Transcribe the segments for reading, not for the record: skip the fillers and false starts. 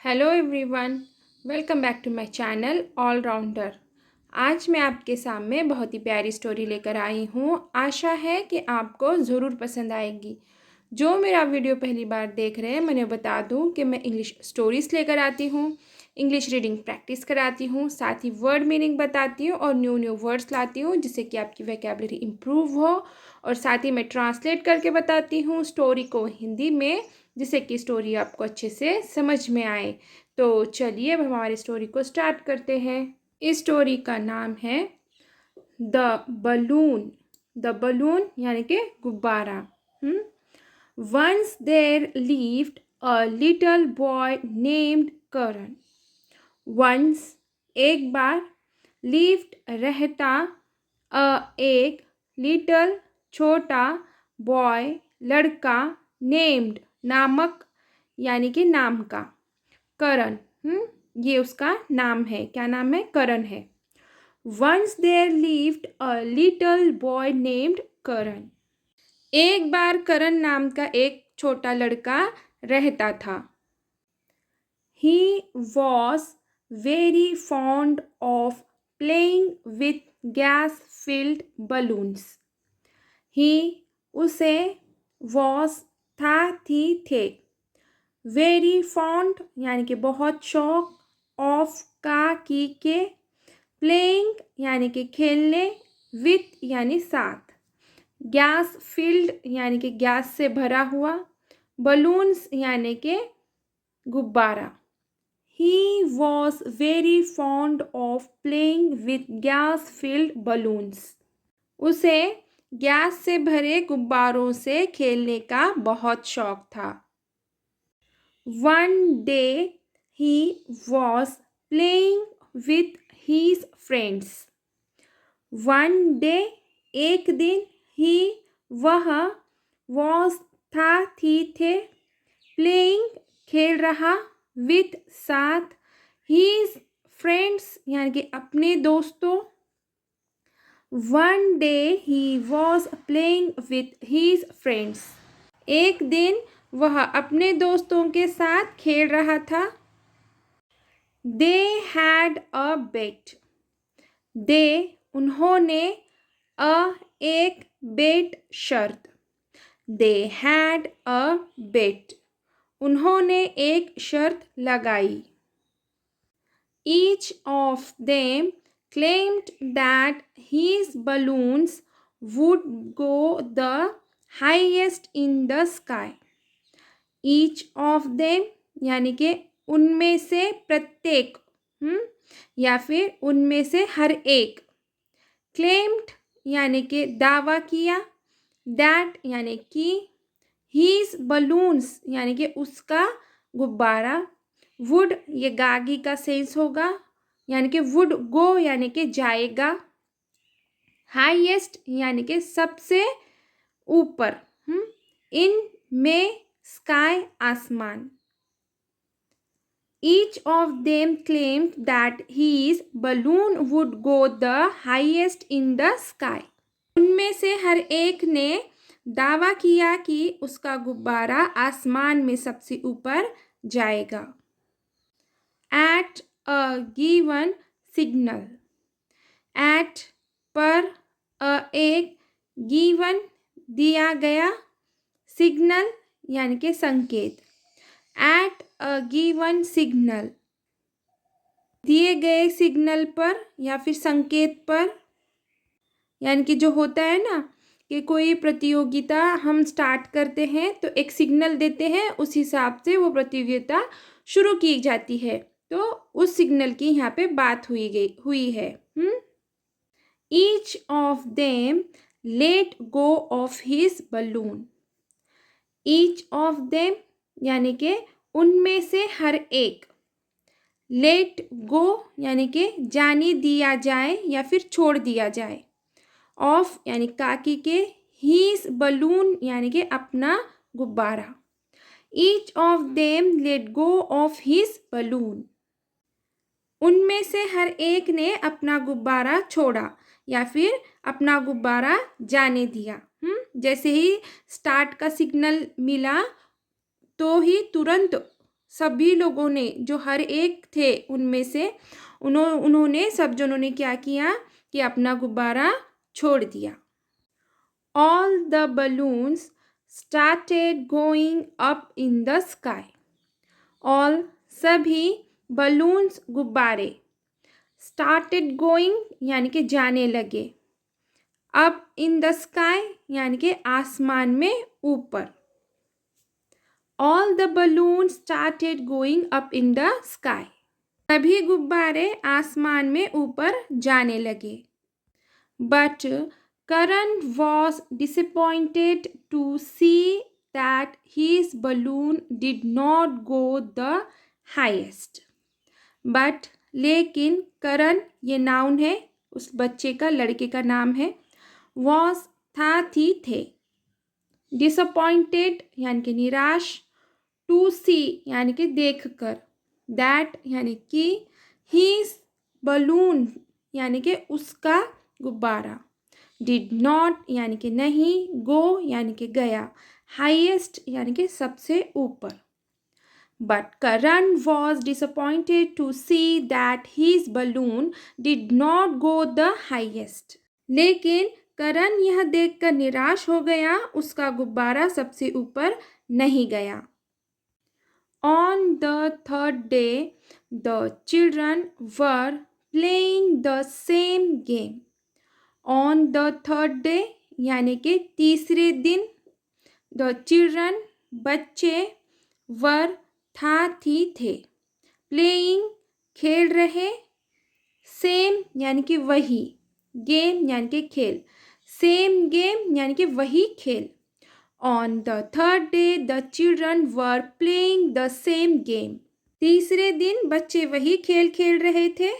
Hello everyone, welcome back to my channel all rounder. आज मैं आपके सामने बहुत ही प्यारी स्टोरी लेकर आई हूँ। आशा है कि आपको ज़रूर पसंद आएगी। जो मेरा वीडियो पहली बार देख रहे हैं, मैंने बता दूँ कि मैं इंग्लिश स्टोरीज़ लेकर आती हूँ, इंग्लिश रीडिंग प्रैक्टिस कराती हूँ, साथ ही वर्ड मीनिंग बताती हूँ और न्यू न्यू वर्ड्स लाती हूँ जिससे कि आपकी वोकैबुलरी इम्प्रूव हो। और साथ ही मैं ट्रांसलेट करके बताती हूँ स्टोरी को हिंदी में, जिससे कि स्टोरी आपको अच्छे से समझ में आए। तो चलिए अब हमारी स्टोरी को स्टार्ट करते हैं। इस स्टोरी का नाम है द बलून। द बलून यानी कि गुब्बारा। Once there lived a little boy named Karan. Once एक बार, लिव्ड रहता, एक लिटिल छोटा, बॉय लड़का, नेम्ड नामक यानी कि नाम का, करण। ये उसका नाम है। क्या नाम है? करण है। Once there lived a little boy named Karan. एक बार करण नाम का एक छोटा लड़का रहता था। He was very fond of playing with gas-filled balloons. He उसे was था थी थे, very fond यानी कि बहुत शौक, of का की के, playing यानी कि खेलने, with यानी साथ, गैस फिल्ड यानी कि गैस से भरा हुआ, बलून्स यानी कि गुब्बारा। He was very fond of playing with gas-filled balloons. उसे गैस से भरे गुब्बारों से खेलने का बहुत शौक था। One day he was playing with his friends. One day एक दिन, he वह, was था थी थे, playing खेल रहा, with साथ, his friends यानी कि अपने दोस्तों। One day he was playing with his friends. एक दिन वह अपने दोस्तों के साथ खेल रहा था। They had a bet. They उन्होंने, a एक, bet शर्त। They had a bet. उन्होंने एक शर्त लगाई। Each of them claimed that his balloons would go the highest in the sky. Each of them यानी कि उनमें से प्रत्येक, या फिर उनमें से हर एक। Claimed यानी कि दावा किया, that यानी कि, his balloons यानी कि उसका गुब्बारा, would ये गागी का सेंस होगा यानी कि would go यानी कि जाएगा, highest यानी कि सबसे ऊपर, in में sky आसमान। Each of them claimed that his balloon would go the highest in the sky. उनमें से हर एक ने दावा किया कि उसका गुब्बारा आसमान में सबसे ऊपर जाएगा। At a given signal. At पर, एक, given दिया गया, signal यानी कि संकेत। At a given signal दिए गए सिग्नल पर या फिर संकेत पर, यानी कि जो होता है ना कि कोई प्रतियोगिता हम स्टार्ट करते हैं तो एक सिग्नल देते हैं, उस हिसाब से वो प्रतियोगिता शुरू की जाती है। तो उस सिग्नल की यहाँ पे बात हुई है। Each of them let go of his balloon. Each of them यानी कि उनमें से हर एक, let go यानी कि जाने दिया जाए या फिर छोड़ दिया जाए, of यानी काकी के, his balloon यानी कि अपना गुब्बारा। Each of them let go of his balloon. उनमें से हर एक ने अपना गुब्बारा छोड़ा या फिर अपना गुब्बारा जाने दिया। जैसे ही स्टार्ट का सिग्नल मिला तो ही तुरंत सभी लोगों ने, जो हर एक थे उनमें से, उन्होंने सब जनों ने क्या किया कि अपना गुब्बारा छोड़ दिया. All the balloons started going up in the sky. All सभी balloons गुब्बारे started going यानी कि जाने लगे. up in the sky यानी कि आसमान में ऊपर. All the balloons started going up in the sky. सभी गुब्बारे आसमान में ऊपर जाने लगे. But Karan was disappointed to see that his balloon did not go the highest. But लेकिन करण ये नाउन है, उस बच्चे का, लड़के का नाम है. was था, थी, थे. disappointed यानी कि निराश. to see यानी कि देख कर. that यानी कि his balloon यानी कि उसका गुब्बारा. did not यानी कि नहीं. go यानी कि गया. highest यानी कि सबसे ऊपर. But Karan was disappointed to see that his balloon did not go the highest. लेकिन करण यह देखकर निराश हो गया, उसका गुब्बारा सबसे ऊपर नहीं गया. On the third day, the children were playing the same game. On the third day यानी कि तीसरे दिन. The children बच्चे, were था, थी, थे. Playing खेल रहे. Same यानी कि वही. Game यानी कि खेल. Same game यानी कि वही खेल. On the third day the children were playing the same game. तीसरे दिन बच्चे वही खेल खेल रहे थे.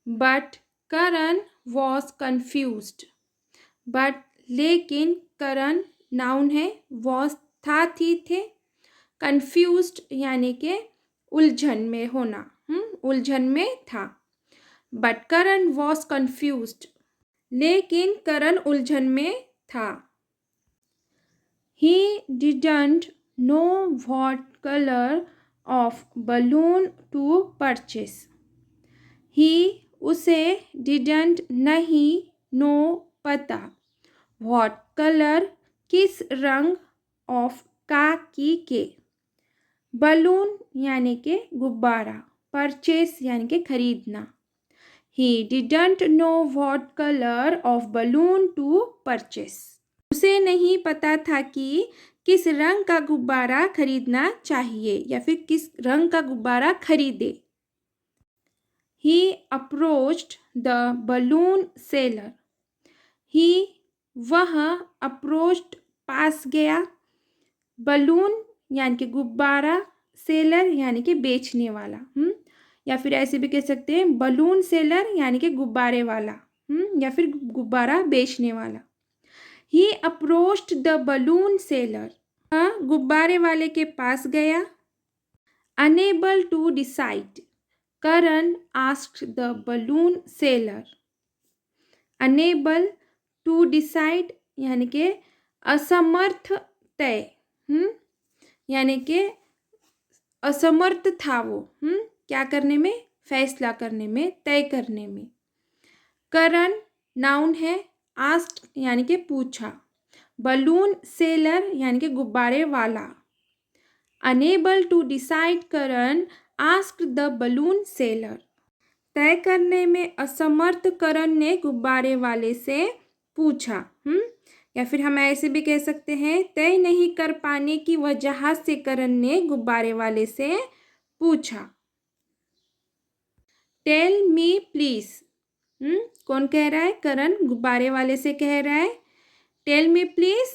But Karan was confused. But लेकिन करण नाउन है. was था, थी, थे. confused यानी कि उलझन में होना. उलझन में था. But Karan was confused. लेकिन करण उलझन में था. He didn't know what color of balloon to purchase. He उसे didn't नहीं, नो पता, what color किस रंग, of का की के, बलून यानी कि गुब्बारा, परचेस यानी कि खरीदना. He didn't know what color of balloon to purchase. उसे नहीं पता था कि किस रंग का गुब्बारा खरीदना चाहिए या फिर किस रंग का गुब्बारा खरीदे. He approached the balloon seller. He वह, approached पास गया, बलून यानी कि गुब्बारा, सेलर यानी कि बेचने वाला. या फिर ऐसे भी कह सकते हैं बलून सेलर यानी कि गुब्बारे वाला. या फिर गुब्बारा बेचने वाला. He approached the balloon seller. गुब्बारे वाले के पास गया. Unable to decide, Karan asked the balloon seller. Unable to decide यानी कि असमर्थ, तय. यानी कि असमर्थ था वो. क्या करने में, फैसला करने में, तय करने में. करण नाउन है. आस्क्ड यानी कि पूछा. बलून सेलर यानी कि गुब्बारे वाला. Unable to decide Karan asked the balloon seller. तय करने में असमर्थ करण ने गुब्बारे वाले से पूछा. या फिर हम ऐसे भी कह सकते हैं तय नहीं कर पाने की वजह से करण ने गुब्बारे वाले से पूछा. Tell me please. कौन कह रहा है, करण गुब्बारे वाले से कह रहा है. Tell me please.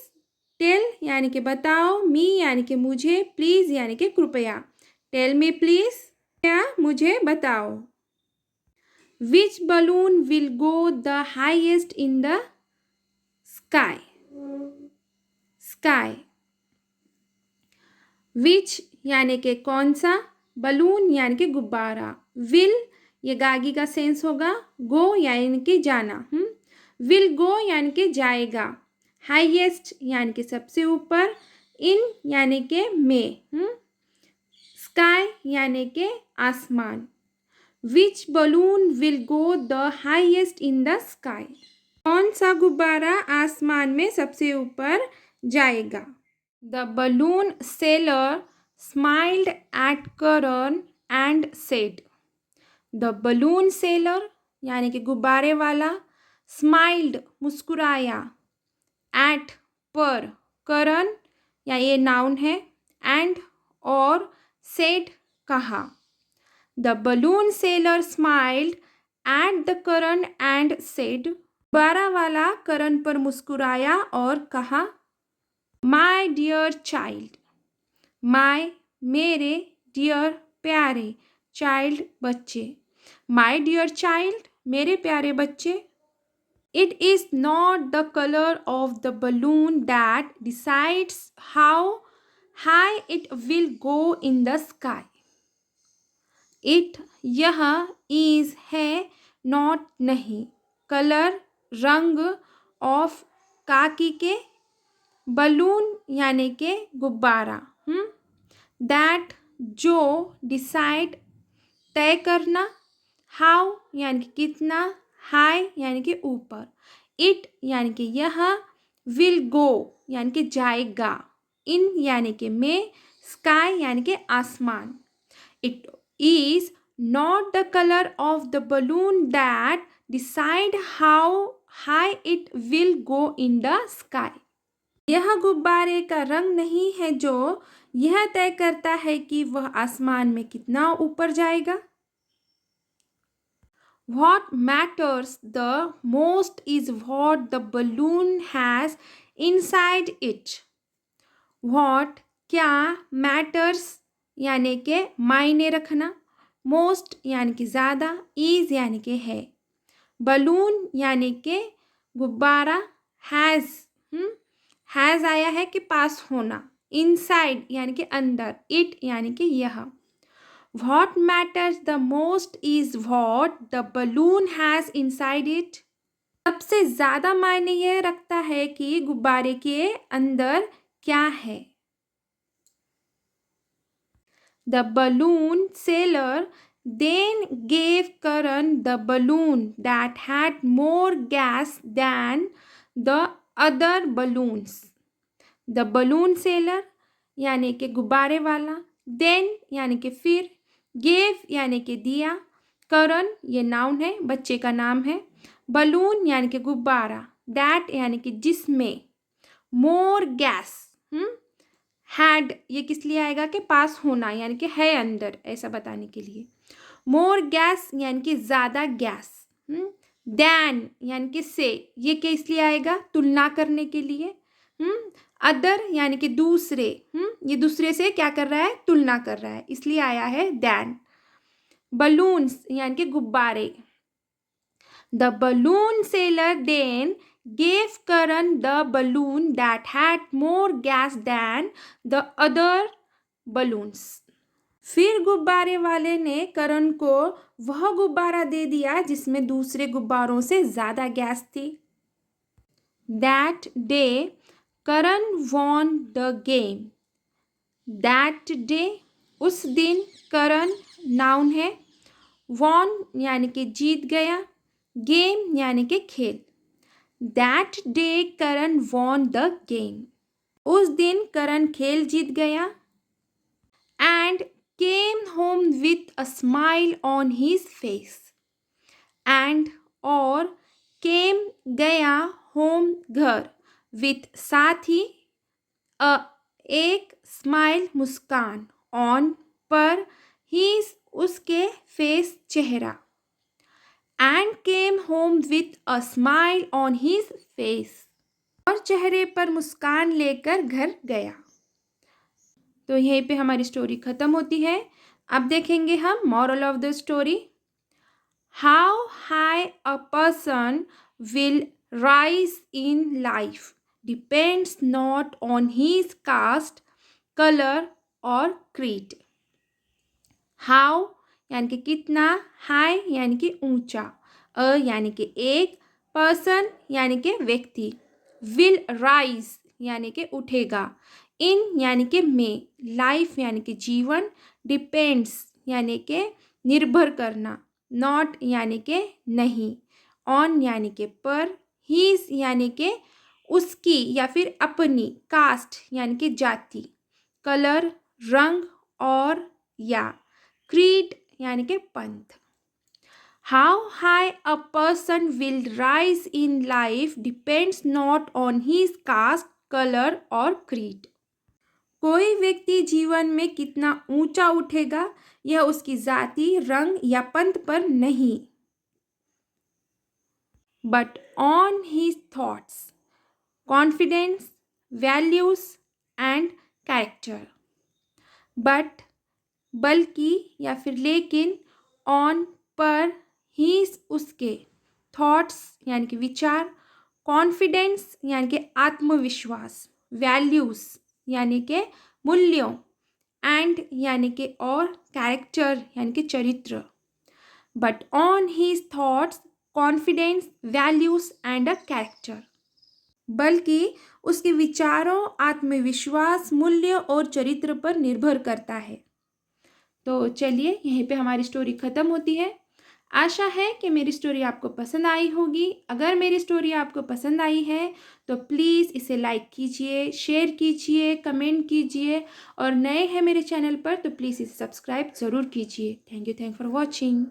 टेल यानी कि बताओ, मी यानी कि मुझे, प्लीज यानी कि कृपया. टेल मी प्लीज, क्या मुझे बताओ. Which balloon will go the highest in the sky. Sky. Which यानी कि कौन सा, बलून यानी कि गुब्बारा, विल ये गागी का सेंस होगा गो यानी कि जाना। विल गो यानी कि जाएगा। हाईएस्ट यानी कि सबसे ऊपर। इन यानी कि में। स्काई यानी कि आसमान। Which balloon will go the highest in the sky. कौन सा गुब्बारा आसमान में सबसे ऊपर जाएगा। The balloon seller smiled at Karan and said. The balloon seller यानी कि गुब्बारे वाला। स्माइल्ड मुस्कुराया। एट पर करण या ये नाउन है। एंड और सेड कहा। The balloon seller smiled at the Karan and said. गुब्बारा वाला करण पर मुस्कुराया और कहा माई डियर चाइल्ड। माई मेरे, डियर प्यारे, चाइल्ड बच्चे। माई डियर चाइल्ड मेरे प्यारे बच्चे। It is not the colour of the balloon that decides how high it will go in the sky. It यह, इज है, नॉट नहीं, कलर रंग, ऑफ काकी के, बलून यानी के गुब्बारा। दैट जो, डिसाइड तय करना, हाउ यानी कि कितना, हाई यानी कि ऊपर, इट यानी कि यह, विल गो यानी कि जाएगा, इन यानी कि में, स्काई यानी कि आसमान। It is not the colour of the balloon that decide how high it will go in the sky. यह गुब्बारे का रंग नहीं है जो यह तय करता है कि वह आसमान में कितना ऊपर जाएगा। What matters the most is what the balloon has inside it. What क्या, matters यानी के मायने रखना, most यानी कि ज़्यादा, is यानी के है, बलून यानी के गुब्बारा, हैज़ आया है कि पास होना, इनसाइड यानी कि अंदर, इट यानी कि यह। What matters the most is what the balloon has inside it. सबसे ज़्यादा मायने यह रखता है कि गुब्बारे के अंदर क्या है। The balloon seller then gave Karan the balloon that had more gas than the other balloons. The balloon seller यानी कि गुब्बारे वाला, then यानी कि फिर, gave यानी कि दिया, करण ये नाउन है, बच्चे का नाम है, बलून यानी कि गुब्बारा, that यानी कि जिसमें, more gas had ये किस लिए आएगा कि पास होना यानी कि है अंदर, ऐसा बताने के लिए। more gas यानी कि ज़्यादा गैस। than यानी कि से, ये किस लिए आएगा, तुलना करने के लिए। अदर यानी कि दूसरे, ये दूसरे से क्या कर रहा है, तुलना कर रहा है, इसलिए आया है दैन। बलून्स यानी कि गुब्बारे। The balloon seller then gave Karan the balloon that had more gas than the other balloons. फिर गुब्बारे वाले ने करण को वह गुब्बारा दे दिया जिसमें दूसरे गुब्बारों से ज़्यादा गैस थी। That day Karan won the game. That day उस दिन, करण नाउन है, won यानी कि जीत गया, गेम यानी कि खेल। That day Karan won the game. उस दिन करण खेल जीत गया। And came home with a smile on his face. And और came गया, home घर, with साथ ही, अ एक, स्माइल मुस्कान, ऑन पर, his उसके, फेस चेहरा। And came home with a smile on his face और चेहरे पर मुस्कान लेकर घर गया। तो यहीं पे हमारी स्टोरी ख़त्म होती है। अब देखेंगे हम moral of the story. How high a person will rise in life depends not on his caste, colour और क्रीड। हाउ यानी कि कितना, हाई यानी कि ऊंचा, अ यानी कि एक, पर्सन यानी कि व्यक्ति, विल राइज यानी कि उठेगा, इन यानी कि में, लाइफ यानी कि जीवन, डिपेंड्स यानी कि निर्भर करना, नॉट यानी कि नहीं, ऑन यानी कि पर, हीज यानी कि उसकी या फिर अपनी, कास्ट यानी कि जाति, कलर रंग और या, क्रीड यानी कि पंथ। How high a person will rise in life depends not on his caste, colour और क्रीड। कोई व्यक्ति जीवन में कितना ऊंचा उठेगा यह उसकी जाति, रंग या पंथ पर नहीं, but on his thoughts, confidence, values and character. But बल्कि या फिर लेकिन, ऑन पर, हीज उसके, थॉट्स यानी कि विचार, कॉन्फिडेंस यानी कि आत्मविश्वास, वैल्यूज यानी कि मूल्यों, एंड यानी कि और, कैरेक्टर यानी कि चरित्र। But on his thoughts, confidence, values and a character, बल्कि उसके विचारों, आत्मविश्वास, मूल्य और चरित्र पर निर्भर करता है। तो चलिए यहीं पे हमारी स्टोरी ख़त्म होती है। आशा है कि मेरी स्टोरी आपको पसंद आई होगी। अगर मेरी स्टोरी आपको पसंद आई है तो प्लीज़ इसे लाइक कीजिए, शेयर कीजिए, कमेंट कीजिए और नए हैं मेरे चैनल पर तो प्लीज़ इसे सब्सक्राइब ज़रूर कीजिए। Thank you for watching.